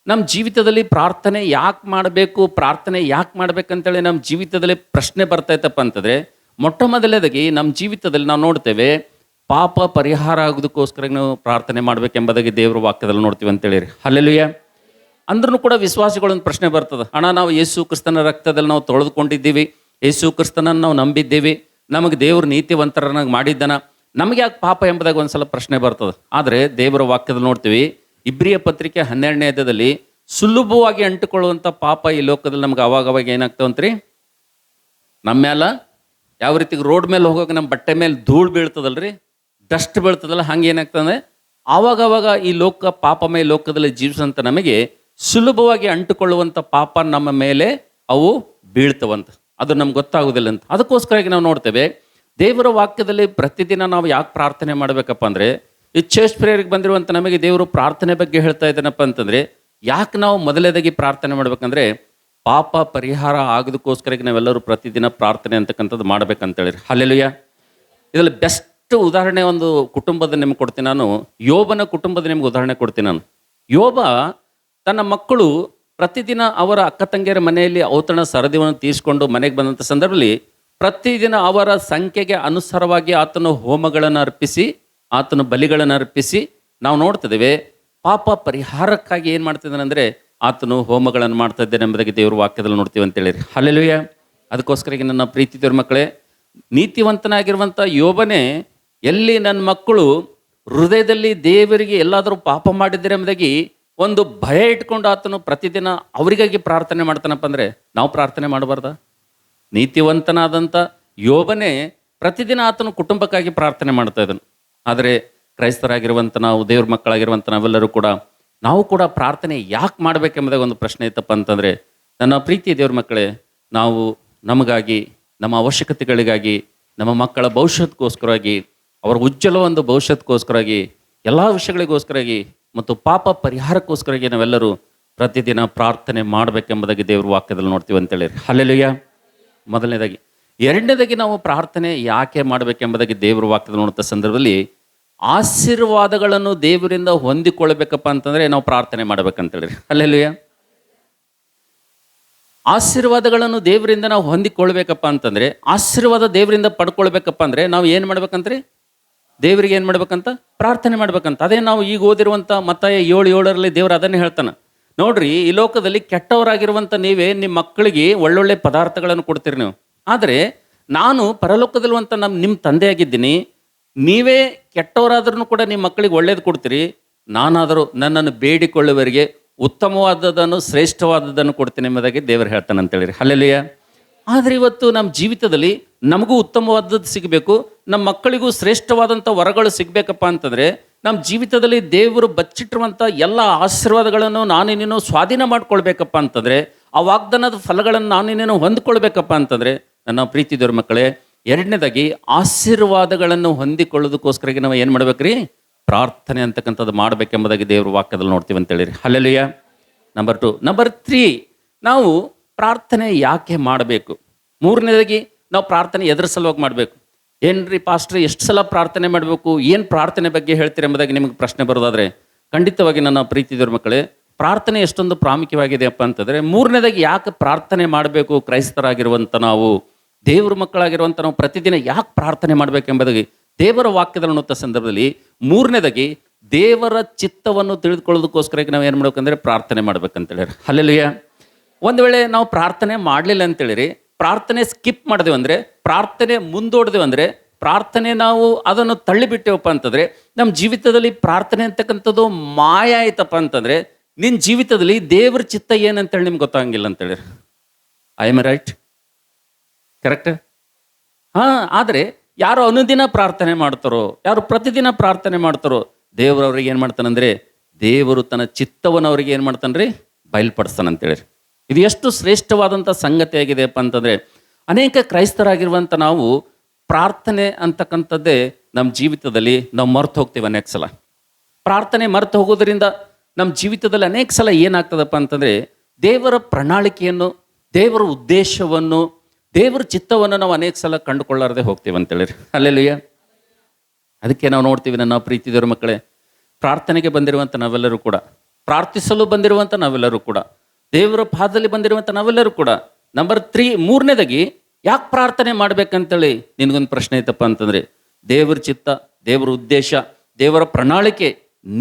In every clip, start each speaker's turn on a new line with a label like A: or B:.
A: ನಮ್ಮ ಜೀವಿತದಲ್ಲಿ ಪ್ರಾರ್ಥನೆ ಯಾಕೆ ಮಾಡಬೇಕಂತೇಳಿ ನಮ್ಮ ಜೀವಿತದಲ್ಲಿ ಪ್ರಶ್ನೆ ಬರ್ತೈತಪ್ಪ ಅಂತಂದರೆ, ಮೊಟ್ಟ ಮೊದಲನೇದಾಗಿ ನಮ್ಮ ಜೀವಿತದಲ್ಲಿ ನಾವು ನೋಡ್ತೇವೆ, ಪಾಪ ಪರಿಹಾರ ಆಗೋದಕ್ಕೋಸ್ಕರ ನಾವು ಪ್ರಾರ್ಥನೆ ಮಾಡಬೇಕೆಂಬುದಾಗಿ ದೇವರ ವಾಕ್ಯದಲ್ಲಿ ನೋಡ್ತೀವಿ ಅಂತೇಳಿರಿ. ಹಲ್ಲೆಲೂಯಾ. ಅಂದ್ರೂ ಕೂಡ ವಿಶ್ವಾಸಿಗಳೊಂದು ಪ್ರಶ್ನೆ ಬರ್ತದೆ, ಅಣ್ಣ ನಾವು ಯೇಸು ಕ್ರಿಸ್ತನ ರಕ್ತದಲ್ಲಿ ನಾವು ತೊಳೆದುಕೊಂಡಿದ್ದೀವಿ, ಯೇಸು ಕ್ರಿಸ್ತನನ್ನು ನಾವು ನಂಬಿದ್ದೀವಿ, ನಮಗೆ ದೇವರು ನೀತಿವಂತರನ್ನಾಗಿ ಮಾಡಿದ್ದಾನ, ನಮಗೆ ಯಾಕೆ ಪಾಪ ಎಂಬುದಾಗಿ ಒಂದ್ಸಲ ಪ್ರಶ್ನೆ ಬರ್ತದೆ. ಆದರೆ ದೇವರ ವಾಕ್ಯದಲ್ಲಿ ನೋಡ್ತೀವಿ, ಇಬ್ರಿಯ ಪತ್ರಿಕೆ 12ನೇ ಅಧ್ಯಾಯದಲ್ಲಿ ಸುಲಭವಾಗಿ ಅಂಟಿಕೊಳ್ಳುವಂಥ ಪಾಪ ಈ ಲೋಕದಲ್ಲಿ ನಮ್ಗೆ ಅವಾಗ ಏನಾಗ್ತಾವಂತ್ರಿ, ನಮ್ಮ ಮೇಲೆ ಯಾವ ರೀತಿಗೆ ರೋಡ್ ಮೇಲೆ ಹೋಗೋಕೆ ನಮ್ಮ ಬಟ್ಟೆ ಮೇಲೆ ಧೂಳು ಬೀಳ್ತದಲ್ರಿ, ಡಸ್ಟ್ ಬೀಳ್ತದಲ್ಲ, ಹಂಗೆ ಏನಾಗ್ತದೆ ಆವಾಗವಾಗ ಈ ಪಾಪಮಯ ಲೋಕದಲ್ಲಿ ಜೀವಿಸಂತ ನಮಗೆ ಸುಲಭವಾಗಿ ಅಂಟುಕೊಳ್ಳುವಂಥ ಪಾಪ ನಮ್ಮ ಮೇಲೆ ಅವು ಬೀಳ್ತವಂತ, ಅದು ನಮ್ಗೆ ಗೊತ್ತಾಗೋದಿಲ್ಲ ಅಂತ. ಅದಕ್ಕೋಸ್ಕರ ನಾವು ನೋಡ್ತೇವೆ ದೇವರ ವಾಕ್ಯದಲ್ಲಿ ಪ್ರತಿದಿನ ನಾವು ಯಾಕೆ ಪ್ರಾರ್ಥನೆ ಮಾಡಬೇಕಪ್ಪ ಅಂದರೆ, ಈ ಚರ್ಚ್ ಪ್ರೇಯರ್ಗೆ ಬಂದಿರುವಂಥ ನಮಗೆ ದೇವರು ಪ್ರಾರ್ಥನೆ ಬಗ್ಗೆ ಹೇಳ್ತಾ ಇದ್ದಾನಪ್ಪ ಅಂತಂದರೆ, ಯಾಕೆ ನಾವು ಮೊದಲೇದಾಗಿ ಪ್ರಾರ್ಥನೆ ಮಾಡ್ಬೇಕಂದ್ರೆ ಪಾಪ ಪರಿಹಾರ ಆಗೋದಕ್ಕೋಸ್ಕರ ನಾವೆಲ್ಲರೂ ಪ್ರತಿದಿನ ಪ್ರಾರ್ಥನೆ ಅಂತಕ್ಕಂಥದ್ದು ಮಾಡ್ಬೇಕಂತೇಳಿ. ಹಲ್ಲೆಲೂಯಾ. ಇದರಲ್ಲಿ ಬೆಸ್ಟ್ ಉದಾಹರಣೆ ಒಂದು ಕುಟುಂಬದ ನಿಮ್ಗೆ ಕೊಡ್ತೀನಿ ನಾನು. ಯೋಬನ ಕುಟುಂಬದ ನಿಮ್ಗೆ ಉದಾಹರಣೆ ಕೊಡ್ತೀನಿ ನಾನು. ಯೋಬ ತನ್ನ ಮಕ್ಕಳು ಪ್ರತಿದಿನ ಅವರ ಅಕ್ಕ ತಂಗಿಯರ ಮನೆಯಲ್ಲಿ ಔತಣ ಸರದಿಯನ್ನು ತೀರಿಸಿಕೊಂಡು ಮನೆಗೆ ಬಂದಂಥ ಸಂದರ್ಭದಲ್ಲಿ ಪ್ರತಿದಿನ ಅವರ ಸಂಖ್ಯೆಗೆ ಅನುಸಾರವಾಗಿ ಆತನು ಹೋಮಗಳನ್ನು ಅರ್ಪಿಸಿ, ಆತನ ಬಲಿಗಳನ್ನು ಅರ್ಪಿಸಿ ನಾವು ನೋಡ್ತಿದ್ದೇವೆ. ಪಾಪ ಪರಿಹಾರಕ್ಕಾಗಿ ಏನು ಮಾಡ್ತಿದ್ದಾನೆ ಅಂದರೆ ಆತನು ಹೋಮಗಳನ್ನು ಮಾಡ್ತಾ ಇದ್ದೇನೆ ಎಂಬುದಾಗಿ ದೇವ್ರ ವಾಕ್ಯದಲ್ಲಿ ನೋಡ್ತೀವಿ ಅಂತೇಳಿರಿ. ಹಲ್ಲೆಲೂಯಾ. ಅದಕ್ಕೋಸ್ಕರ ನನ್ನ ಪ್ರೀತಿ ದೇವ್ರ ಮಕ್ಕಳೇ, ನೀತಿವಂತನಾಗಿರುವಂಥ ಯೋಬನೇ ಎಲ್ಲಿ ನನ್ನ ಮಕ್ಕಳು ಹೃದಯದಲ್ಲಿ ದೇವರಿಗೆ ಎಲ್ಲಾದರೂ ಪಾಪ ಮಾಡಿದ್ದಾರೆ ಎಂಬುದಾಗಿ ಒಂದು ಭಯ ಇಟ್ಕೊಂಡು ಆತನು ಪ್ರತಿದಿನ ಅವರಿಗಾಗಿ ಪ್ರಾರ್ಥನೆ ಮಾಡ್ತಾನಪ್ಪ ಅಂದರೆ ನಾವು ಪ್ರಾರ್ಥನೆ ಮಾಡಬಾರ್ದ? ನೀತಿವಂತನಾದಂಥ ಯೋಬನೇ ಪ್ರತಿದಿನ ಆತನು ಕುಟುಂಬಕ್ಕಾಗಿ ಪ್ರಾರ್ಥನೆ ಮಾಡ್ತಾ ಇದ್ದನು. ಆದರೆ ಕ್ರೈಸ್ತರಾಗಿರುವಂಥ ನಾವು, ದೇವ್ರ ಮಕ್ಕಳಾಗಿರುವಂಥ ನಾವೆಲ್ಲರೂ ಕೂಡ ನಾವು ಕೂಡ ಪ್ರಾರ್ಥನೆ ಯಾಕೆ ಮಾಡಬೇಕೆಂಬುದಾಗ ಒಂದು ಪ್ರಶ್ನೆ ಇತ್ತಪ್ಪ ಅಂತಂದರೆ, ನನ್ನ ಪ್ರೀತಿ ದೇವ್ರ ಮಕ್ಕಳೇ, ನಾವು ನಮಗಾಗಿ, ನಮ್ಮ ಅವಶ್ಯಕತೆಗಳಿಗಾಗಿ, ನಮ್ಮ ಮಕ್ಕಳ ಭವಿಷ್ಯಕ್ಕೋಸ್ಕರವಾಗಿ, ಅವರ ಉಜ್ವಲ ಒಂದು ಭವಿಷ್ಯಕ್ಕೋಸ್ಕರವಾಗಿ, ಎಲ್ಲ ವಿಷಯಗಳಿಗೋಸ್ಕರವಾಗಿ ಮತ್ತು ಪಾಪ ಪರಿಹಾರಕ್ಕೋಸ್ಕರವಾಗಿ ನಾವೆಲ್ಲರೂ ಪ್ರತಿದಿನ ಪ್ರಾರ್ಥನೆ ಮಾಡಬೇಕೆಂಬುದಾಗಿ ದೇವ್ರ ವಾಕ್ಯದಲ್ಲಿ ನೋಡ್ತೀವಿ ಅಂತೇಳಿ. ಹಲ್ಲೆಲೂಯಾ. ಮೊದಲನೇದಾಗಿ. ಎರಡನೇದಾಗಿ ನಾವು ಪ್ರಾರ್ಥನೆ ಯಾಕೆ ಮಾಡಬೇಕೆಂಬುದಾಗಿ ದೇವ್ರ ವಾಕ್ಯದಲ್ಲಿ ನೋಡುವಂಥ ಸಂದರ್ಭದಲ್ಲಿ ಆಶೀರ್ವಾದಗಳನ್ನು ದೇವರಿಂದ ಹೊಂದಿಕೊಳ್ಬೇಕಪ್ಪ ಅಂತಂದರೆ ನಾವು ಪ್ರಾರ್ಥನೆ ಮಾಡ್ಬೇಕಂತೇಳಿ. ಹಲ್ಲೆಲೂಯಾ. ಆಶೀರ್ವಾದಗಳನ್ನು ದೇವರಿಂದ ನಾವು ಹೊಂದಿಕೊಳ್ಬೇಕಪ್ಪ ಅಂತಂದರೆ, ಆಶೀರ್ವಾದ ದೇವರಿಂದ ಪಡ್ಕೊಳ್ಬೇಕಪ್ಪ ಅಂದರೆ ನಾವು ಏನು ಮಾಡ್ಬೇಕಂತ್ರಿ? ದೇವರಿಗೆ ಏನು ಮಾಡ್ಬೇಕಂತ? ಪ್ರಾರ್ಥನೆ ಮಾಡ್ಬೇಕಂತ. ಅದೇ ನಾವು ಈಗ ಓದಿರುವಂಥ ಮತ್ತಾಯ 7:7 ದೇವರು ಅದನ್ನೇ ಹೇಳ್ತಾನೆ. ನೋಡ್ರಿ, ಈ ಲೋಕದಲ್ಲಿ ಕೆಟ್ಟವರಾಗಿರುವಂಥ ನೀವೇ ನಿಮ್ಮ ಮಕ್ಕಳಿಗೆ ಒಳ್ಳೊಳ್ಳೆ ಪದಾರ್ಥಗಳನ್ನು ಕೊಡ್ತೀರಿ ನೀವು. ಆದರೆ ನಾನು ಪರಲೋಕದಲ್ಲಿರುವಂಥ ನಿಮ್ಮ ತಂದೆಯಾಗಿದ್ದೀನಿ, ನೀವೇ ಕೆಟ್ಟವರಾದ್ರೂ ಕೂಡ ನಿಮ್ಮ ಮಕ್ಕಳಿಗೆ ಒಳ್ಳೇದು ಕೊಡ್ತೀರಿ, ನಾನಾದರೂ ನನ್ನನ್ನು ಬೇಡಿಕೊಳ್ಳುವವರಿಗೆ ಉತ್ತಮವಾದದನ್ನು, ಶ್ರೇಷ್ಠವಾದದ್ದನ್ನು ಕೊಡ್ತೀನಿ ಎಂಬುದಾಗಿ ದೇವರು ಹೇಳ್ತಾನೆ ಅಂತೇಳಿರಿ. ಹಲ್ಲೆಲೂಯಾ. ಆದರೆ ಇವತ್ತು ನಮ್ಮ ಜೀವಿತದಲ್ಲಿ ನಮಗೂ ಉತ್ತಮವಾದದ್ದು ಸಿಗಬೇಕು, ನಮ್ಮ ಮಕ್ಕಳಿಗೂ ಶ್ರೇಷ್ಠವಾದಂಥ ವರಗಳು ಸಿಗಬೇಕಪ್ಪ ಅಂತಂದರೆ ನಮ್ಮ ಜೀವಿತದಲ್ಲಿ ದೇವರು ಬಚ್ಚಿಟ್ಟಿರುವಂಥ ಎಲ್ಲ ಆಶೀರ್ವಾದಗಳನ್ನು ನಾನೇನೇನು ಸ್ವಾಧೀನ ಮಾಡ್ಕೊಳ್ಬೇಕಪ್ಪ ಅಂತಂದರೆ, ಆ ವಾಗ್ದಾನದ ಫಲಗಳನ್ನು ನಾನೇನೇನು ಹೊಂದ್ಕೊಳ್ಬೇಕಪ್ಪ ಅಂತಂದರೆ, ನನ್ನ ಪ್ರೀತಿ ದೇವ್ರ ಮಕ್ಕಳೇ, ಎರಡನೇದಾಗಿ ಆಶೀರ್ವಾದಗಳನ್ನು ಹೊಂದಿಕೊಳ್ಳೋದಕ್ಕೋಸ್ಕರ ನಾವು ಏನು ಮಾಡ್ಬೇಕ್ರಿ? ಪ್ರಾರ್ಥನೆ ಅಂತಕ್ಕಂಥದ್ದು ಮಾಡಬೇಕೆಂಬುದಾಗಿ ದೇವ್ರ ವಾಕ್ಯದಲ್ಲಿ ನೋಡ್ತೀವಿ ಅಂತೇಳಿರಿ. ಹಲ್ಲೆಲೂಯಾ. ನಂಬರ್ 2. ನಂಬರ್ 3, ನಾವು ಪ್ರಾರ್ಥನೆ ಯಾಕೆ ಮಾಡಬೇಕು? ಮೂರನೇದಾಗಿ ನಾವು ಪ್ರಾರ್ಥನೆ ಎದ್ರ ಸಲುವಾಗಿ ಮಾಡಬೇಕು? ಏನ್ರಿ ಪಾಸ್ಟ್ರಿ ಎಷ್ಟು ಸಲ ಪ್ರಾರ್ಥನೆ ಮಾಡಬೇಕು, ಏನು ಪ್ರಾರ್ಥನೆ ಬಗ್ಗೆ ಹೇಳ್ತೀರಿ ಎಂಬುದಾಗಿ ನಿಮಗೆ ಪ್ರಶ್ನೆ ಬರೋದಾದರೆ, ಖಂಡಿತವಾಗಿ ನನ್ನ ಪ್ರೀತಿ ದೇವ್ರ ಮಕ್ಕಳೇ, ಪ್ರಾರ್ಥನೆ ಎಷ್ಟೊಂದು ಪ್ರಾಮುಖ್ಯವಾಗಿದೆಯಪ್ಪ ಅಂತಂದರೆ, ಮೂರನೇದಾಗಿ ಯಾಕೆ ಪ್ರಾರ್ಥನೆ ಮಾಡಬೇಕು? ಕ್ರೈಸ್ತರಾಗಿರುವಂಥ ನಾವು, ದೇವ್ರ ಮಕ್ಕಳಾಗಿರುವಂಥ ನಾವು ಪ್ರತಿದಿನ ಯಾಕೆ ಪ್ರಾರ್ಥನೆ ಮಾಡಬೇಕೆಂಬುದಾಗಿ ದೇವರ ವಾಕ್ಯದಲ್ಲಿ ಅನ್ನುವಂಥ ಸಂದರ್ಭದಲ್ಲಿ ಮೂರನೇದಾಗಿ ದೇವರ ಚಿತ್ತವನ್ನು ತಿಳಿದುಕೊಳ್ಳೋದಕ್ಕೋಸ್ಕರ ನಾವು ಏನು ಮಾಡ್ಬೇಕಂದ್ರೆ ಪ್ರಾರ್ಥನೆ ಮಾಡ್ಬೇಕಂತೇಳಿ. ಹಲ್ಲೆಲೂಯಾ. ಒಂದು ವೇಳೆ ನಾವು ಪ್ರಾರ್ಥನೆ ಮಾಡಲಿಲ್ಲ ಅಂತೇಳಿರಿ, ಪ್ರಾರ್ಥನೆ ಸ್ಕಿಪ್ ಮಾಡಿದೆವು ಅಂದರೆ, ಪ್ರಾರ್ಥನೆ ಮುಂದೋಡಿದೆವು ಅಂದರೆ, ಪ್ರಾರ್ಥನೆ ನಾವು ಅದನ್ನು ತಳ್ಳಿಬಿಟ್ಟೇವಪ್ಪ ಅಂತಂದರೆ ನಮ್ಮ ಜೀವಿತದಲ್ಲಿ ಪ್ರಾರ್ಥನೆ ಅಂತಕ್ಕಂಥದ್ದು ಮಾಯ ಆಯ್ತಪ್ಪ ಅಂತಂದರೆ ನಿನ್ನ ಜೀವಿತದಲ್ಲಿ ದೇವ್ರ ಚಿತ್ತ ಏನಂತೇಳಿ ನಿಮ್ಗೆ ಗೊತ್ತಾಗಂಗಿಲ್ಲ ಅಂತೇಳಿ. I am right? ಕರೆಕ್ಟ್? ಹಾಂ. ಆದರೆ ಯಾರು ಅನುದಿನ ಪ್ರಾರ್ಥನೆ ಮಾಡ್ತಾರೋ, ಯಾರು ಪ್ರತಿದಿನ ಪ್ರಾರ್ಥನೆ ಮಾಡ್ತಾರೋ, ದೇವರವ್ರಿಗೆ ಏನು ಮಾಡ್ತಾನಂದರೆ ದೇವರು ತನ್ನ ಚಿತ್ತವನ್ನು ಅವ್ರಿಗೆ ಏನು ಮಾಡ್ತಾನೆ ಬಯಲ್ಪಡಿಸ್ತಾನಂತೇಳಿ. ಇದು ಎಷ್ಟು ಶ್ರೇಷ್ಠವಾದಂಥ ಸಂಗತಿ ಆಗಿದೆಯಪ್ಪ ಅಂತಂದರೆ, ಅನೇಕ ಕ್ರೈಸ್ತರಾಗಿರುವಂಥ ನಾವು ಪ್ರಾರ್ಥನೆ ಅಂತಕ್ಕಂಥದ್ದೇ ನಮ್ಮ ಜೀವಿತದಲ್ಲಿ ನಾವು ಮರ್ತು ಹೋಗ್ತೀವಿ. ಅನೇಕ ಸಲ ಪ್ರಾರ್ಥನೆ ಮರ್ತು ಹೋಗೋದ್ರಿಂದ ನಮ್ಮ ಜೀವಿತದಲ್ಲಿ ಅನೇಕ ಸಲ ಏನಾಗ್ತದಪ್ಪ ಅಂತಂದರೆ ದೇವರ ಪ್ರಣಾಳಿಕೆಯನ್ನು, ದೇವರ ಉದ್ದೇಶವನ್ನು, ದೇವರ ಚಿತ್ತವನ್ನು ನಾವು ಅನೇಕ ಸಲ ಕಂಡುಕೊಳ್ಳಾರದೆ ಹೋಗ್ತೀವಿ ಅಂತೇಳಿ. ಹಲ್ಲೆಲೂಯಾ. ಅದಕ್ಕೆ ನಾವು ನೋಡ್ತೀವಿ, ನನ್ನ ಪ್ರೀತಿ ದೇವರ ಮಕ್ಕಳೇ, ಪ್ರಾರ್ಥನೆಗೆ ಬಂದಿರುವಂಥ ನಾವೆಲ್ಲರೂ ಕೂಡ ಪ್ರಾರ್ಥಿಸಲು ಬಂದಿರುವಂಥ ನಾವೆಲ್ಲರೂ ಕೂಡ, ದೇವರ ಪಾದದಲ್ಲಿ ಬಂದಿರುವಂಥ ನಾವೆಲ್ಲರೂ ಕೂಡ. ನಂಬರ್ 3, ಮೂರನೇದಾಗಿ ಯಾಕೆ ಪ್ರಾರ್ಥನೆ ಮಾಡ್ಬೇಕಂತೇಳಿ ನಿನಗೊಂದು ಪ್ರಶ್ನೆ ಐತಪ್ಪ ಅಂತಂದರೆ, ದೇವರ ಚಿತ್ತ, ದೇವರ ಉದ್ದೇಶ, ದೇವರ ಪ್ರಣಾಳಿಕೆ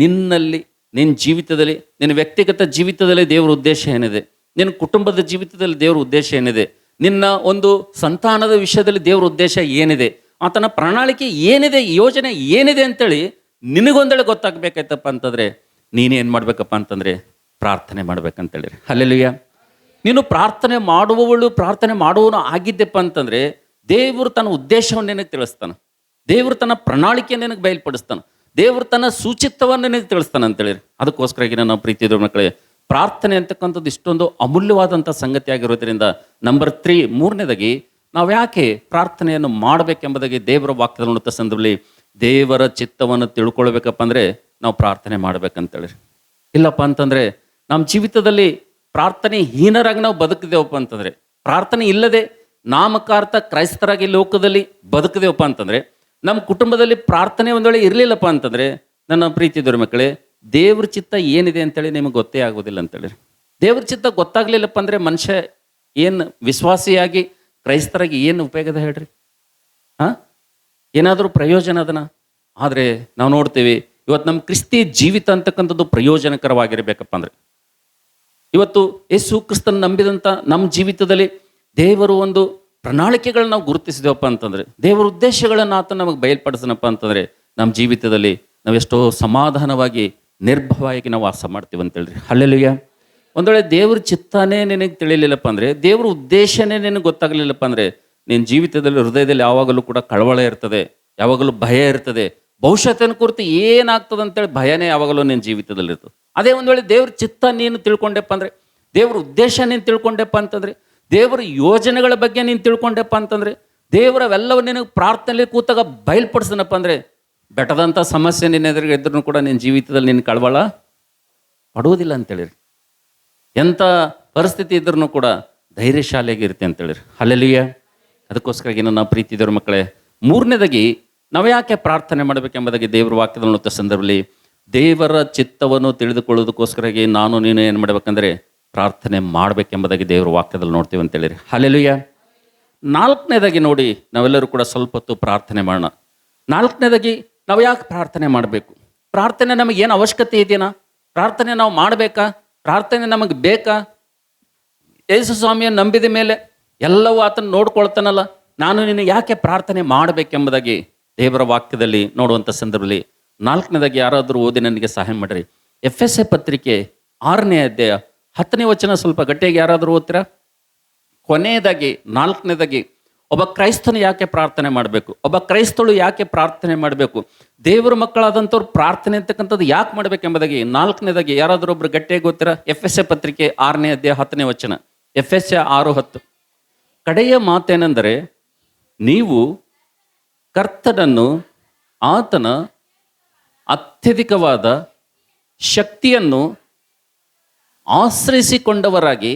A: ನಿನ್ನಲ್ಲಿ, ನಿನ್ನ ಜೀವಿತದಲ್ಲಿ, ನಿನ್ನ ವ್ಯಕ್ತಿಗತ ಜೀವಿತದಲ್ಲಿ ದೇವರ ಉದ್ದೇಶ ಏನಿದೆ, ನಿನ್ನ ಕುಟುಂಬದ ಜೀವಿತದಲ್ಲಿ ದೇವರ ಉದ್ದೇಶ ಏನಿದೆ, ನಿನ್ನ ಒಂದು ಸಂತಾನದ ವಿಷಯದಲ್ಲಿ ದೇವರ ಉದ್ದೇಶ ಏನಿದೆ, ಆತನ ಪ್ರಣಾಳಿಕೆ ಏನಿದೆ, ಯೋಜನೆ ಏನಿದೆ ಅಂತೇಳಿ ನಿನಗೊಂದೇಳೆ ಗೊತ್ತಾಗಬೇಕಾಯ್ತಪ್ಪ ಅಂತಂದರೆ ನೀನೇನು ಮಾಡ್ಬೇಕಪ್ಪ ಅಂತಂದರೆ ಪ್ರಾರ್ಥನೆ ಮಾಡ್ಬೇಕಂತೇಳಿರಿ. ಹಲ್ಲೆಲೂಯಾ. ನೀನು ಪ್ರಾರ್ಥನೆ ಮಾಡುವವಳು, ಪ್ರಾರ್ಥನೆ ಮಾಡುವವನು ಆಗಿದ್ದೆಪ್ಪ ಅಂತಂದರೆ ದೇವರು ತನ್ನ ಉದ್ದೇಶವನ್ನು ನಿನಗೆ ತಿಳಿಸ್ತಾನೆ, ದೇವರು ತನ್ನ ಪ್ರಣಾಳಿಕೆಯನ್ನು ನಿನಗೆ ಬಯಲ್ಪಡಿಸ್ತಾನೆ, ದೇವರು ತನ್ನ ಸೂಚಿತವನ್ನು ನಿನಗೆ ತಿಳಿಸ್ತಾನೆ ಅಂತೇಳಿರಿ. ಅದಕ್ಕೋಸ್ಕರಾಗಿ ನನ್ನ ಪ್ರೀತಿಯ ಮಕ್ಕಳೇ, ಪ್ರಾರ್ಥನೆ ಅಂತಕ್ಕಂಥದ್ದು ಇಷ್ಟೊಂದು ಅಮೂಲ್ಯವಾದಂಥ ಸಂಗತಿ ಆಗಿರೋದ್ರಿಂದ ನಂಬರ್ 3, ಮೂರನೇದಾಗಿ ನಾವು ಯಾಕೆ ಪ್ರಾರ್ಥನೆಯನ್ನು ಮಾಡಬೇಕೆಂಬುದಾಗಿ ದೇವರ ವಾಕ್ಯದಲ್ಲಿ ನೋಡುತ್ತ ಸಂದರ್ಭದಲ್ಲಿ ದೇವರ ಚಿತ್ತವನ್ನು ತಿಳ್ಕೊಳ್ಬೇಕಪ್ಪ ಅಂದರೆ ನಾವು ಪ್ರಾರ್ಥನೆ ಮಾಡ್ಬೇಕಂತೇಳಿ. ಇಲ್ಲಪ್ಪ ಅಂತಂದರೆ ನಮ್ಮ ಜೀವಿತದಲ್ಲಿ ಪ್ರಾರ್ಥನೆ ಹೀನರಾಗಿ ನಾವು ಬದುಕಿದೇವಪ್ಪ ಅಂತಂದರೆ, ಪ್ರಾರ್ಥನೆ ಇಲ್ಲದೆ ನಾಮಕಾರ್ಥ ಕ್ರೈಸ್ತರಾಗಿ ಲೋಕದಲ್ಲಿ ಬದುಕಿದೇವಪ್ಪ ಅಂತಂದರೆ, ನಮ್ಮ ಕುಟುಂಬದಲ್ಲಿ ಪ್ರಾರ್ಥನೆ ಒಂದು ವೇಳೆ ಇರಲಿಲ್ಲಪ್ಪ ಅಂತಂದರೆ, ನನ್ನ ಪ್ರೀತಿದವ್ರ ಮಕ್ಕಳೇ, ದೇವ್ರ ಚಿತ್ತ ಏನಿದೆ ಅಂತೇಳಿ ನಿಮಗೆ ಗೊತ್ತೇ ಆಗೋದಿಲ್ಲ ಅಂತೇಳಿ. ದೇವ್ರ ಚಿತ್ತ ಗೊತ್ತಾಗ್ಲಿಲ್ಲಪ್ಪ ಅಂದರೆ ಮನುಷ್ಯ ಏನು ವಿಶ್ವಾಸಿಯಾಗಿ ಕ್ರೈಸ್ತರಾಗಿ ಏನು ಉಪಯೋಗದ ಹೇಳ್ರಿ? ಏನಾದರೂ ಪ್ರಯೋಜನ ಅದನ್ನ? ಆದರೆ ನಾವು ನೋಡ್ತೀವಿ ಇವತ್ತು ನಮ್ಮ ಕ್ರಿಸ್ತಿ ಜೀವಿತ ಅಂತಕ್ಕಂಥದ್ದು ಪ್ರಯೋಜನಕರವಾಗಿರಬೇಕಪ್ಪ ಅಂದರೆ, ಇವತ್ತು ಯೇಸು ಕ್ರಿಸ್ತನ ನಂಬಿದಂಥ ನಮ್ಮ ಜೀವಿತದಲ್ಲಿ ದೇವರು ಒಂದು ಪ್ರಣಾಳಿಕೆಗಳನ್ನ ನಾವು ಗುರುತಿಸಿದೇವಪ್ಪ ಅಂತಂದರೆ, ದೇವರ ಉದ್ದೇಶಗಳನ್ನು ಆತ ನಮಗೆ ಬಯಲ್ಪಡಿಸನಪ್ಪ ಅಂತಂದರೆ ನಮ್ಮ ಜೀವಿತದಲ್ಲಿ ನಾವೆಷ್ಟೋ ಸಮಾಧಾನವಾಗಿ ನಿರ್ಭಯವಾಗಿ ನಾವು ವಾಸ ಮಾಡ್ತೀವಿ ಅಂತೇಳ್ರಿ. ಹಲ್ಲೆಲೂಯಾ. ಒಂದು ವೇಳೆ ದೇವ್ರ ಚಿತ್ತನೇ ನಿನಗೆ ತಿಳಿಲಿಲ್ಲಪ್ಪ ಅಂದರೆ, ದೇವ್ರ ಉದ್ದೇಶನೇ ನಿನಗೆ ಗೊತ್ತಾಗಲಿಲ್ಲಪ್ಪ ಅಂದರೆ, ನಿನ್ನ ಜೀವಿತದಲ್ಲಿ ಹೃದಯದಲ್ಲಿ ಯಾವಾಗಲೂ ಕೂಡ ಕಳವಳ ಇರ್ತದೆ, ಯಾವಾಗಲೂ ಭಯ ಇರ್ತದೆ, ಭವಿಷ್ಯತನ ಕುರಿತು ಏನಾಗ್ತದೆ ಅಂತೇಳಿ ಭಯನೇ ಯಾವಾಗಲೂ ನಿನ್ನ ಜೀವಿತದಲ್ಲಿ ಇರ್ತದೆ. ಅದೇ ಒಂದು ವೇಳೆ ದೇವ್ರ ಚಿತ್ತ ನೀನು ತಿಳ್ಕೊಂಡೆಪ್ಪ ಅಂದರೆ, ದೇವ್ರ ಉದ್ದೇಶ ನೀನು ತಿಳ್ಕೊಂಡೆಪ್ಪ ಅಂತಂದರೆ, ದೇವರ ಯೋಜನೆಗಳ ಬಗ್ಗೆ ನೀನು ತಿಳ್ಕೊಂಡೆಪ್ಪ ಅಂತಂದರೆ, ದೇವರವೆಲ್ಲವೂ ನಿನಗೆ ಪ್ರಾರ್ಥನೆಯಲ್ಲಿ ಕೂತಾಗ ಬಯಲ್ಪಡಿಸನಪ್ಪ ಅಂದರೆ, ಬೆಟ್ಟದಂಥ ಸಮಸ್ಯೆ ನಿನ್ನ ಎದುರಿಗೆ ಇದ್ರೂ ಕೂಡ ನಿನ್ನ ಜೀವಿತದಲ್ಲಿ ನಿನ್ನ ಕಳವಳ ಪಡುವುದಿಲ್ಲ ಅಂತೇಳಿರಿ. ಎಂಥ ಪರಿಸ್ಥಿತಿ ಇದ್ರೂ ಕೂಡ ಧೈರ್ಯಶಾಲಿಯಾಗಿ ಇರುತ್ತೆ ಅಂತೇಳಿರಿ. ಹಲ್ಲೆಲೂಯಾ. ಅದಕ್ಕೋಸ್ಕರಾಗಿ ನನ್ನ ಪ್ರೀತಿದವ್ರ ಮಕ್ಕಳೇ, ಮೂರನೇದಾಗಿ ನಾವು ಯಾಕೆ ಪ್ರಾರ್ಥನೆ ಮಾಡಬೇಕೆಂಬುದಾಗಿ ದೇವರ ವಾಕ್ಯದಲ್ಲಿ ನೋಡುತ್ತ ಸಂದರ್ಭದಲ್ಲಿ ದೇವರ ಚಿತ್ತವನ್ನು ತಿಳಿದುಕೊಳ್ಳೋದಕ್ಕೋಸ್ಕರಾಗಿ ನಾನು ನೀನು ಏನು ಮಾಡಬೇಕಂದ್ರೆ ಪ್ರಾರ್ಥನೆ ಮಾಡಬೇಕೆಂಬುದಾಗಿ ದೇವರ ವಾಕ್ಯದಲ್ಲಿ ನೋಡ್ತೀವಿ ಅಂತೇಳಿರಿ. ಹಲ್ಲೆಲೂಯಾ. ನಾಲ್ಕನೇದಾಗಿ ನೋಡಿ, ನಾವೆಲ್ಲರೂ ಕೂಡ ಸ್ವಲ್ಪ ಹೊತ್ತು ಪ್ರಾರ್ಥನೆ ಮಾಡೋಣ. ನಾಲ್ಕನೇದಾಗಿ ನಾವು ಯಾಕೆ ಪ್ರಾರ್ಥನೆ ಮಾಡಬೇಕು? ಪ್ರಾರ್ಥನೆ ನಮಗೆ ಏನು ಅವಶ್ಯಕತೆ ಇದೆಯಾ? ಪ್ರಾರ್ಥನೆ ನಾವು ಮಾಡಬೇಕಾ? ಪ್ರಾರ್ಥನೆ ನಮಗೆ ಬೇಕಾ? ಯೇಸು ಸ್ವಾಮಿಯನ್ನು ನಂಬಿದ ಮೇಲೆ ಎಲ್ಲವೂ ಆತನ ನೋಡ್ಕೊಳ್ತಾನಲ್ಲ, ನಾನು ನಿನಗೆ ಯಾಕೆ ಪ್ರಾರ್ಥನೆ ಮಾಡಬೇಕೆಂಬುದಾಗಿ ದೇವರ ವಾಕ್ಯದಲ್ಲಿ ನೋಡುವಂಥ ಸಂದರ್ಭದಲ್ಲಿ ನಾಲ್ಕನೇದಾಗಿ ಯಾರಾದರೂ ಓದಿ ನನಗೆ ಸಹಾಯ ಮಾಡಿರಿ. ಎಫೆಸ ಪತ್ರಿಕೆ 6ನೇ ಅಧ್ಯಾಯ 10ನೇ ವಚನ ಸ್ವಲ್ಪ ಗಟ್ಟಿಯಾಗಿ ಯಾರಾದರೂ ಓದ್ತೀರಾ? ಕೊನೆಯದಾಗಿ ನಾಲ್ಕನೇದಾಗಿ ಒಬ್ಬ ಕ್ರೈಸ್ತನು ಯಾಕೆ ಪ್ರಾರ್ಥನೆ ಮಾಡಬೇಕು, ಒಬ್ಬ ಕ್ರೈಸ್ತಳು ಯಾಕೆ ಪ್ರಾರ್ಥನೆ ಮಾಡಬೇಕು, ದೇವರ ಮಕ್ಕಳಾದಂಥವ್ರು ಪ್ರಾರ್ಥನೆ ಅಂತಕ್ಕಂಥದ್ದು ಯಾಕೆ ಮಾಡಬೇಕೆಂಬುದಾಗಿ ನಾಲ್ಕನೇದಾಗಿ ಯಾರಾದರೂ ಒಬ್ರು ಗಟ್ಟಿಯಾಗಿ ಓದ್ತೀರಾ? ಎಫೆಸ ಪತ್ರಿಕೆ 6ನೇ ಅಧ್ಯಾಯ 10ನೇ ವಚನ. ಎಫೆಸ 6:10. ಕಡೆಯ ಮಾತೇನೆಂದರೆ, ನೀವು ಕರ್ತನನ್ನು ಆತನ ಅತ್ಯಧಿಕವಾದ ಶಕ್ತಿಯನ್ನು ಆಶ್ರಯಿಸಿಕೊಂಡವರಾಗಿ.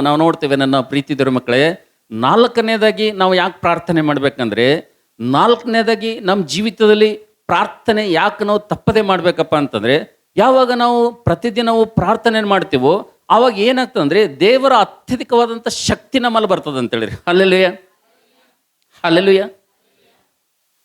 A: ನಾವು ನೋಡ್ತೇವೆ ನನ್ನ ಪ್ರೀತಿದರ ಮಕ್ಕಳೇ, ನಾಲ್ಕನೇದಾಗಿ ನಾವು ಯಾಕೆ ಪ್ರಾರ್ಥನೆ ಮಾಡ್ಬೇಕಂದ್ರೆ, ನಾಲ್ಕನೇದಾಗಿ ನಮ್ಮ ಜೀವಿತದಲ್ಲಿ ಪ್ರಾರ್ಥನೆ ಯಾಕೆ ನಾವು ತಪ್ಪದೆ ಮಾಡ್ಬೇಕಪ್ಪ ಅಂತಂದ್ರೆ, ಯಾವಾಗ ನಾವು ಪ್ರತಿದಿನವೂ ಪ್ರಾರ್ಥನೆ ಮಾಡ್ತೀವೋ ಆವಾಗ ಏನಾಗ್ತದಂದ್ರೆ ದೇವರ ಅತ್ಯಧಿಕವಾದಂಥ ಶಕ್ತಿ ನಮ್ಮಲ್ಲಿ ಬರ್ತದೆ ಅಂತೇಳಿರಿ. ಹಲ್ಲೆಲೂಯಾ. ಹಲ್ಲೆಲೂಯಾ.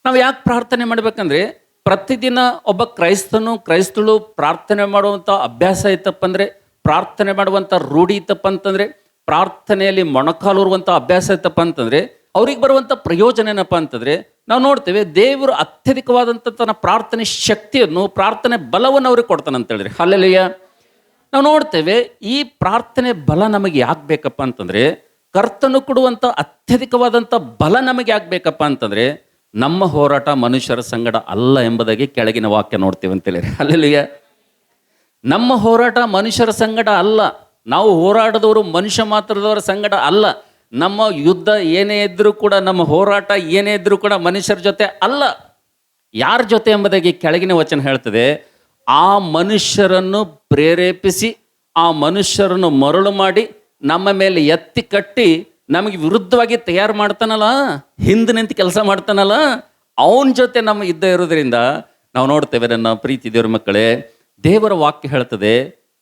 A: ನಾವು ಯಾಕೆ ಪ್ರಾರ್ಥನೆ ಮಾಡ್ಬೇಕಂದ್ರೆ, ಪ್ರತಿದಿನ ಒಬ್ಬ ಕ್ರೈಸ್ತಳು ಪ್ರಾರ್ಥನೆ ಮಾಡುವಂಥ ಅಭ್ಯಾಸ ಇತ್ತಪ್ಪ ಅಂದರೆ, ಪ್ರಾರ್ಥನೆ ಮಾಡುವಂಥ ರೂಢಿ ಇತ್ತಪ್ಪ ಅಂತಂದರೆ, ಪ್ರಾರ್ಥನೆಯಲ್ಲಿ ಮೊಣಕಾಲೂರುವಂಥ ಅಭ್ಯಾಸ ಇತ್ತಪ್ಪ ಅಂತಂದರೆ ಅವ್ರಿಗೆ ಬರುವಂಥ ಪ್ರಯೋಜನ ಏನಪ್ಪ ಅಂತಂದರೆ, ನಾವು ನೋಡ್ತೇವೆ ದೇವರು ಅತ್ಯಧಿಕವಾದಂಥ ತನ್ನ ಪ್ರಾರ್ಥನೆ ಶಕ್ತಿಯನ್ನು, ಪ್ರಾರ್ಥನೆ ಬಲವನ್ನು ಅವ್ರಿಗೆ ಕೊಡ್ತಾನೆ ಅಂತೇಳಿರಿ. ಹಲ್ಲೆಲೂಯಾ. ನಾವು ನೋಡ್ತೇವೆ ಈ ಪ್ರಾರ್ಥನೆ ಬಲ ನಮಗೆ ಯಾಕೆ ಬೇಕಪ್ಪ ಅಂತಂದರೆ, ಕರ್ತನು ಕೊಡುವಂಥ ಅತ್ಯಧಿಕವಾದಂಥ ಬಲ ನಮಗೆ ಯಾಕೆ ಬೇಕಪ್ಪ ಅಂತಂದರೆ, ನಮ್ಮ ಹೋರಾಟ ಮನುಷ್ಯರ ಸಂಗಡ ಅಲ್ಲ ಎಂಬುದಾಗಿ ಕೆಳಗಿನ ವಾಕ್ಯ ನೋಡ್ತೀವಿ ಅಂತೇಳಿರಿ. ಹಲ್ಲೆಲೂಯಾ. ನಮ್ಮ ಹೋರಾಟ ಮನುಷ್ಯರ ಸಂಗಡ ಅಲ್ಲ, ನಾವು ಹೋರಾಡದವರು ಮನುಷ್ಯ ಮಾತ್ರದವರ ಸಂಗಡ ಅಲ್ಲ. ನಮ್ಮ ಯುದ್ಧ ಏನೇ ಇದ್ರೂ ಕೂಡ, ನಮ್ಮ ಹೋರಾಟ ಏನೇ ಇದ್ರೂ ಕೂಡ ಮನುಷ್ಯರ ಜೊತೆ ಅಲ್ಲ. ಯಾರ ಜೊತೆ ಎಂಬುದಾಗಿ ಕೆಳಗಿನ ವಚನ ಹೇಳ್ತದೆ, ಆ ಮನುಷ್ಯರನ್ನು ಪ್ರೇರೇಪಿಸಿ, ಆ ಮನುಷ್ಯರನ್ನು ಮರಳು ಮಾಡಿ, ನಮ್ಮ ಮೇಲೆ ಎತ್ತಿ ಕಟ್ಟಿ ನಮಗೆ ವಿರುದ್ಧವಾಗಿ ತಯಾರು ಮಾಡ್ತಾನಲ್ಲ, ಹಿಂದೆ ನಿಂತು ಕೆಲಸ ಮಾಡ್ತಾನಲ್ಲ, ಅವನ ಜೊತೆ ನಮ್ಮ ಯುದ್ಧ ಇರೋದ್ರಿಂದ ನಾವು ನೋಡ್ತೇವೆ ನನ್ನ ಪ್ರೀತಿ ದೇವ್ರ ಮಕ್ಕಳೇ, ದೇವರ ವಾಕ್ಯ ಹೇಳ್ತದೆ,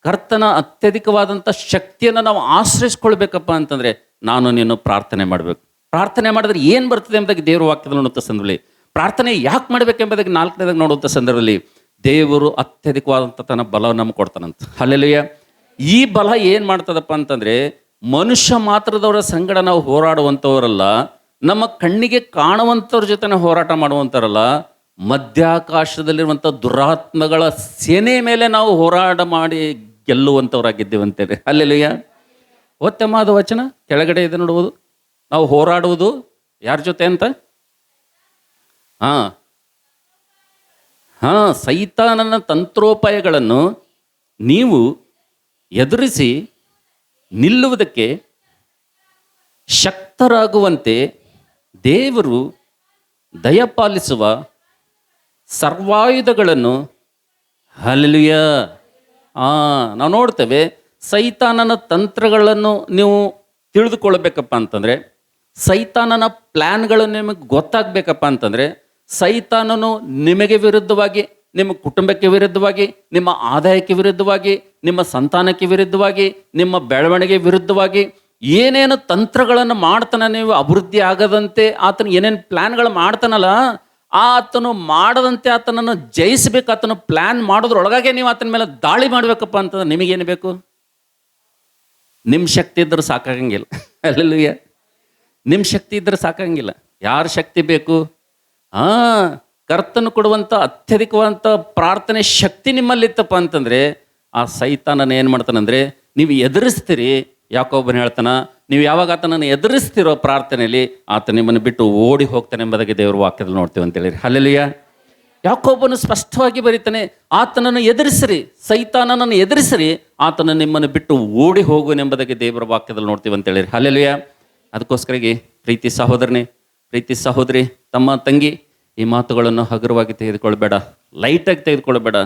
A: ಕರ್ತನ ಅತ್ಯಧಿಕವಾದಂಥ ಶಕ್ತಿಯನ್ನು ನಾವು ಆಶ್ರಯಿಸ್ಕೊಳ್ಬೇಕಪ್ಪ ಅಂತಂದರೆ ನಾನು ನೀನು ಪ್ರಾರ್ಥನೆ ಮಾಡಬೇಕು. ಪ್ರಾರ್ಥನೆ ಮಾಡಿದ್ರೆ ಏನು ಬರ್ತದೆ ಎಂಬುದಾಗಿ ದೇವರ ವಾಕ್ಯದಲ್ಲಿ ನೋಡುವಂಥ ಸಂದರ್ಭದಲ್ಲಿ, ಪ್ರಾರ್ಥನೆ ಯಾಕೆ ಮಾಡಬೇಕೆಂಬುದಾಗಿ 4ನೇದಾಗಿ ನೋಡುವಂಥ ಸಂದರ್ಭದಲ್ಲಿ ದೇವರು ಅತ್ಯಧಿಕವಾದಂಥ ತನ್ನ ಬಲ ನಮ್ಗೆ ಕೊಡ್ತಾನಂತ. ಹಲ್ಲೆಲೂಯಾ. ಈ ಬಲ ಏನು ಮಾಡ್ತದಪ್ಪ ಅಂತಂದರೆ, ಮನುಷ್ಯ ಮಾತ್ರದವರ ಸಂಗಡ ನಾವು ಹೋರಾಡುವಂಥವರಲ್ಲ, ನಮ್ಮ ಕಣ್ಣಿಗೆ ಕಾಣುವಂಥವ್ರ ಜೊತೆ ಹೋರಾಟ ಮಾಡುವಂಥವ್ರಲ್ಲ, ಮಧ್ಯಾಕಾಶದಲ್ಲಿರುವಂಥ ದುರಾತ್ಮಗಳ ಸೇನೆ ಮೇಲೆ ನಾವು ಹೋರಾಟ ಮಾಡಿ ಗೆಲ್ಲುವಂಥವ್ರಾಗಿದ್ದೇವೆ ಅಂತೇಳಿ. ಹಲ್ಲೆಲೂಯಾ. ಉತ್ತಮವಾದ ವಚನ ಕೆಳಗಡೆ ಇದೆ ನೋಡುವುದು. ನಾವು ಹೋರಾಡುವುದು ಯಾರ ಜೊತೆ ಅಂತ? ಸೈತಾನನ ತಂತ್ರೋಪಾಯಗಳನ್ನು ನೀವು ಎದುರಿಸಿ ನಿಲ್ಲುವುದಕ್ಕೆ ಶಕ್ತರಾಗುವಂತೆ ದೇವರು ದಯಪಾಲಿಸುವ ಸರ್ವಾಯುಧಗಳನ್ನು, ಹಲ್ಲೆಲೂಯಾ, ನಾವು ನೋಡ್ತೇವೆ. ಸೈತಾನನ ತಂತ್ರಗಳನ್ನು ನೀವು ತಿಳಿದುಕೊಳ್ಬೇಕಪ್ಪ ಅಂತಂದರೆ, ಸೈತಾನನ ಪ್ಲ್ಯಾನ್ಗಳು ನಿಮಗೆ ಗೊತ್ತಾಗಬೇಕಪ್ಪ ಅಂತಂದರೆ, ಸೈತಾನನು ನಿಮಗೆ ವಿರುದ್ಧವಾಗಿ, ನಿಮ್ಮ ಕುಟುಂಬಕ್ಕೆ ವಿರುದ್ಧವಾಗಿ, ನಿಮ್ಮ ಆದಾಯಕ್ಕೆ ವಿರುದ್ಧವಾಗಿ, ನಿಮ್ಮ ಸಂತಾನಕ್ಕೆ ವಿರುದ್ಧವಾಗಿ, ನಿಮ್ಮ ಬೆಳವಣಿಗೆ ವಿರುದ್ಧವಾಗಿ ಏನೇನು ತಂತ್ರಗಳನ್ನು ಮಾಡ್ತಾನೆ, ನೀವು ಅಭಿವೃದ್ಧಿ ಆಗದಂತೆ ಆತನು ಏನೇನು ಪ್ಲ್ಯಾನ್ಗಳು ಮಾಡ್ತಾನಲ್ಲ, ಆತನು ಮಾಡದಂತೆ ಆತನನ್ನು ಜಯಿಸಬೇಕು. ಆತನು ಪ್ಲ್ಯಾನ್ ಮಾಡೋದ್ರೊಳಗಾಗೆ ನೀವು ಆತನ ಮೇಲೆ ದಾಳಿ ಮಾಡಬೇಕಪ್ಪ ಅಂತಂದ್ರೆ ನಿಮಗೇನು ಬೇಕು? ನಿಮ್ಮ ಶಕ್ತಿ ಇದ್ದರೆ ಸಾಕಾಗಂಗಿಲ್ಲ. ಅಲ್ಲೆಲ್ಲೂಯ್ಯ. ನಿಮ್ಮ ಶಕ್ತಿ ಇದ್ದರೆ ಸಾಕಾಗಂಗಿಲ್ಲ. ಯಾರ ಶಕ್ತಿ ಬೇಕು? ಕರ್ತನು ಕೊಡುವಂಥ ಅತ್ಯಧಿಕವಾದಂಥ ಪ್ರಾರ್ಥನೆ ಶಕ್ತಿ ನಿಮ್ಮಲ್ಲಿತ್ತಪ್ಪ ಅಂತಂದರೆ ಆ ಸೈತಾನನ ಏನು ಮಾಡ್ತಾನಂದರೆ ನೀವು ಎದುರಿಸ್ತೀರಿ. ಯಾಕೊಬ್ಬನು ಹೇಳ್ತಾನ, ನೀವು ಯಾವಾಗ ಆತನನ್ನು ಎದುರಿಸ್ತಿರೋ ಪ್ರಾರ್ಥನೆಯಲ್ಲಿ ಆತ ನಿಮ್ಮನ್ನು ಬಿಟ್ಟು ಓಡಿ ಹೋಗ್ತಾನೆ ಎಂಬುದಾಗಿ ದೇವರ ವಾಕ್ಯದಲ್ಲಿ ನೋಡ್ತೀವಿ ಅಂತೇಳಿ. ಹಲ್ಲೆಲೂಯಾ. ಯಾಕೊಬ್ಬನು ಸ್ಪಷ್ಟವಾಗಿ ಬರೀತಾನೆ, ಆತನನ್ನು ಎದುರಿಸಿರಿ, ಸೈತಾನನನ್ನು ಎದುರಿಸಿರಿ, ಆತನ ನಿಮ್ಮನ್ನು ಬಿಟ್ಟು ಓಡಿ ಹೋಗುವನೆಂಬುದಾಗಿ ದೇವರ ವಾಕ್ಯದಲ್ಲಿ ನೋಡ್ತೀವಿ ಅಂತೇಳಿ. ಹಲ್ಲೆಲೂಯಾ. ಅದಕ್ಕೋಸ್ಕರವಾಗಿ ಪ್ರೀತಿ ಸಹೋದರನೇ, ಪ್ರೀತಿ ಸಹೋದರಿ, ತಮ್ಮ ತಂಗಿ, ಈ ಮಾತುಗಳನ್ನು ಹಗುರವಾಗಿ ತೆಗೆದುಕೊಳ್ಬೇಡ, ಲೈಟಾಗಿ ತೆಗೆದುಕೊಳ್ಬೇಡ.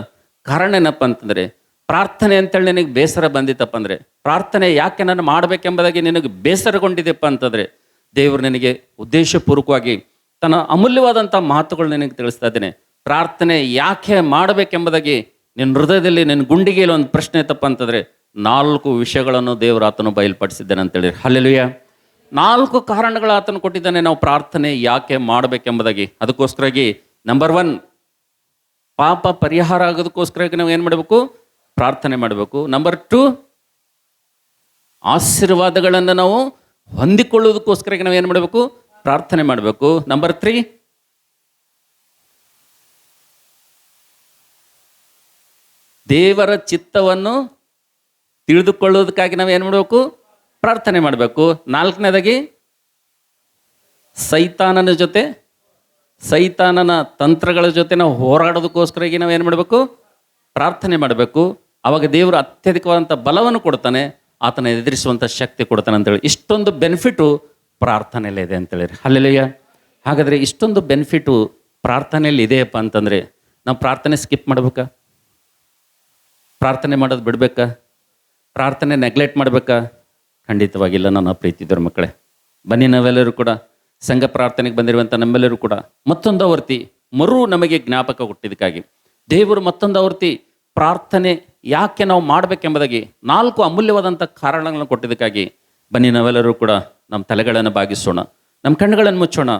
A: ಕಾರಣ ಏನಪ್ಪ ಅಂತಂದರೆ, ಪ್ರಾರ್ಥನೆ ಅಂತೇಳಿ ನಿನಗೆ ಬೇಸರ ಬಂದಿತ್ತಪ್ಪ ಅಂದರೆ, ಪ್ರಾರ್ಥನೆ ಯಾಕೆ ನಾನು ಮಾಡಬೇಕೆಂಬುದಾಗಿ ನಿನಗೆ ಬೇಸರಗೊಂಡಿದೆಪ್ಪ ಅಂತಂದರೆ, ದೇವರು ನಿನಗೆ ಉದ್ದೇಶಪೂರ್ವಕವಾಗಿ ತನ್ನ ಅಮೂಲ್ಯವಾದಂಥ ಮಾತುಗಳು ನಿನಗೆ ತಿಳಿಸ್ತಾ ಇದ್ದೇನೆ. ಪ್ರಾರ್ಥನೆ ಯಾಕೆ ಮಾಡಬೇಕೆಂಬುದಾಗಿ ನಿನ್ನ ಹೃದಯದಲ್ಲಿ, ನಿನ್ನ ಗುಂಡಿಗೆಯಲ್ಲಿ ಒಂದು ಪ್ರಶ್ನೆ ಇತ್ತಪ್ಪ ಅಂತಂದರೆ 4 ವಿಷಯಗಳನ್ನು ದೇವರು ಆತನು ಬಯಲ್ಪಡಿಸಿದ್ದಾನೆ ಅಂತೇಳಿ. ಹಲ್ಲೆಲೂಯಾ. 4 ಕಾರಣಗಳು ಆತನು ಕೊಟ್ಟಿದ್ದಾನೆ ನಾವು ಪ್ರಾರ್ಥನೆ ಯಾಕೆ ಮಾಡಬೇಕೆಂಬುದಾಗಿ. ಅದಕ್ಕೋಸ್ಕರಾಗಿ ನಂಬರ್ 1, ಪಾಪ ಪರಿಹಾರ ಆಗೋದಕ್ಕೋಸ್ಕರಾಗಿ ನಾವು ಏನು ಮಾಡಬೇಕು? ಪ್ರಾರ್ಥನೆ ಮಾಡಬೇಕು. ನಂಬರ್ 2, ಆಶೀರ್ವಾದಗಳನ್ನು ನಾವು ಹೊಂದಿಕೊಳ್ಳುವುದಕ್ಕೋಸ್ಕರ ನಾವು ಏನು ಮಾಡಬೇಕು? ಪ್ರಾರ್ಥನೆ ಮಾಡಬೇಕು. ನಂಬರ್ 3, ದೇವರ ಚಿತ್ತವನ್ನು ತಿಳಿದುಕೊಳ್ಳುವುದಕ್ಕಾಗಿ ನಾವು ಏನು ಮಾಡಬೇಕು? ಪ್ರಾರ್ಥನೆ ಮಾಡಬೇಕು. 4ನೇದಾಗಿ ಸೈತಾನನ ಜೊತೆ, ಸೈತಾನನ ತಂತ್ರಗಳ ಜೊತೆ ನಾವು ಹೋರಾಡೋದಕ್ಕೋಸ್ಕರಾಗಿ ನಾವು ಏನು ಮಾಡಬೇಕು? ಪ್ರಾರ್ಥನೆ ಮಾಡಬೇಕು. ಆವಾಗ ದೇವರು ಅತ್ಯಧಿಕವಾದಂಥ ಬಲವನ್ನು ಕೊಡ್ತಾನೆ, ಆತನ ಎದುರಿಸುವಂಥ ಶಕ್ತಿ ಕೊಡ್ತಾನೆ ಅಂತೇಳಿ. ಇಷ್ಟೊಂದು ಬೆನಿಫಿಟು ಪ್ರಾರ್ಥನೆಯಲ್ಲೇ ಇದೆ ಅಂತೇಳಿ. ಹಲ್ಲೆಲೂಯಾ. ಹಾಗಾದರೆ ಇಷ್ಟೊಂದು ಬೆನಿಫಿಟು ಪ್ರಾರ್ಥನೆಯಲ್ಲಿ ಇದೆಯಪ್ಪ ಅಂತಂದರೆ ನಾವು ಪ್ರಾರ್ಥನೆ ಸ್ಕಿಪ್ ಮಾಡ್ಬೇಕಾ? ಪ್ರಾರ್ಥನೆ ಮಾಡೋದು ಬಿಡಬೇಕಾ? ಪ್ರಾರ್ಥನೆ ನೆಗ್ಲೆಕ್ಟ್ ಮಾಡಬೇಕಾ? ಖಂಡಿತವಾಗಿಲ್ಲ ನನ್ನ ಪ್ರೀತಿದವ್ರ ಮಕ್ಕಳೇ. ಬನ್ನಿ, ನಾವೆಲ್ಲರೂ ಕೂಡ ಸಂಘ ಪ್ರಾರ್ಥನೆಗೆ ಬಂದಿರುವಂಥ ನಮ್ಮೆಲ್ಲರೂ ಕೂಡ ಮತ್ತೊಂದು ಆವರ್ತಿ ನಮಗೆ ಜ್ಞಾಪಕ ಕೊಟ್ಟಿದ್ದಕ್ಕಾಗಿ ದೇವರು ಮತ್ತೊಂದು ಆವರ್ತಿ ಪ್ರಾರ್ಥನೆ ಯಾಕೆ ನಾವು ಮಾಡಬೇಕೆಂಬುದಾಗಿ 4 ಅಮೂಲ್ಯವಾದಂಥ ಕಾರಣಗಳನ್ನು ಕೊಟ್ಟಿದ್ದಕ್ಕಾಗಿ ಬನ್ನಿ, ನಾವೆಲ್ಲರೂ ಕೂಡ ನಮ್ಮ ತಲೆಗಳನ್ನು ಬಾಗಿಸೋಣ, ನಮ್ಮ ಕಣ್ಣುಗಳನ್ನು ಮುಚ್ಚೋಣ,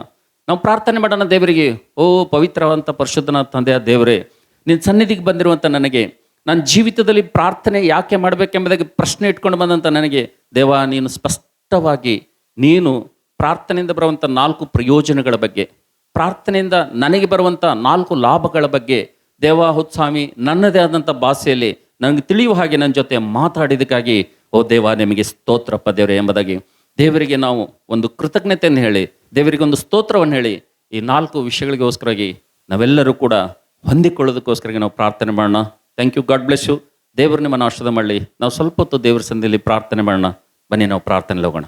A: ನಾವು ಪ್ರಾರ್ಥನೆ ಮಾಡೋಣ ದೇವರಿಗೆ. ಓ ಪವಿತ್ರವಾದಂಥ ಪರಿಶುದ್ಧನ ತಂದೆಯ ದೇವರೇ, ನಿನ್ನ ಸನ್ನಿಧಿಗೆ ಬಂದಿರುವಂಥ ನನಗೆ, ನನ್ನ ಜೀವಿತದಲ್ಲಿ ಪ್ರಾರ್ಥನೆ ಯಾಕೆ ಮಾಡಬೇಕೆಂಬುದಾಗಿ ಪ್ರಶ್ನೆ ಇಟ್ಕೊಂಡು ಬಂದಂಥ ನನಗೆ ದೇವ, ನೀನು ಸ್ಪಷ್ಟವಾಗಿ ನೀನು ಪ್ರಾರ್ಥನೆಯಿಂದ ಬರುವಂಥ 4 ಪ್ರಯೋಜನಗಳ ಬಗ್ಗೆ, ಪ್ರಾರ್ಥನೆಯಿಂದ ನನಗೆ ಬರುವಂಥ 4 ಲಾಭಗಳ ಬಗ್ಗೆ ದೇವ ಸ್ವಾಮಿ ನನ್ನದೇ ಆದಂಥ ಭಾಷೆಯಲ್ಲಿ ನನಗೆ ತಿಳಿಯುವ ಹಾಗೆ ನನ್ನ ಜೊತೆ ಮಾತಾಡಿದ್ದಕ್ಕಾಗಿ ಓ ದೇವ ನಿಮಗೆ ಸ್ತೋತ್ರಪ್ಪ ದೇವರೇ ಎಂಬುದಾಗಿ ದೇವರಿಗೆ ನಾವು ಒಂದು ಕೃತಜ್ಞತೆಯನ್ನು ಹೇಳಿ, ದೇವರಿಗೆ ಒಂದು ಸ್ತೋತ್ರವನ್ನು ಹೇಳಿ, ಈ 4 ವಿಷಯಗಳಿಗೋಸ್ಕರಾಗಿ ನಾವೆಲ್ಲರೂ ಕೂಡ ಹೊಂದಿಕೊಳ್ಳೋದಕ್ಕೋಸ್ಕರ ನಾವು ಪ್ರಾರ್ಥನೆ ಮಾಡೋಣ. Thank you. God bless you. ದೇವರು ನಿಮ್ಮನ್ನು ಆಶೀರ್ವಾದ ಮಾಡಲಿ. ನಾವು ಸ್ವಲ್ಪ ಹೊತ್ತು ದೇವರ ಸನ್ನಿಧಿಯಲ್ಲಿ ಪ್ರಾರ್ಥನೆ ಮಾಡೋಣ. ಬನ್ನಿ, ನಾವು ಪ್ರಾರ್ಥನೆಗೆ ಹೋಗೋಣ.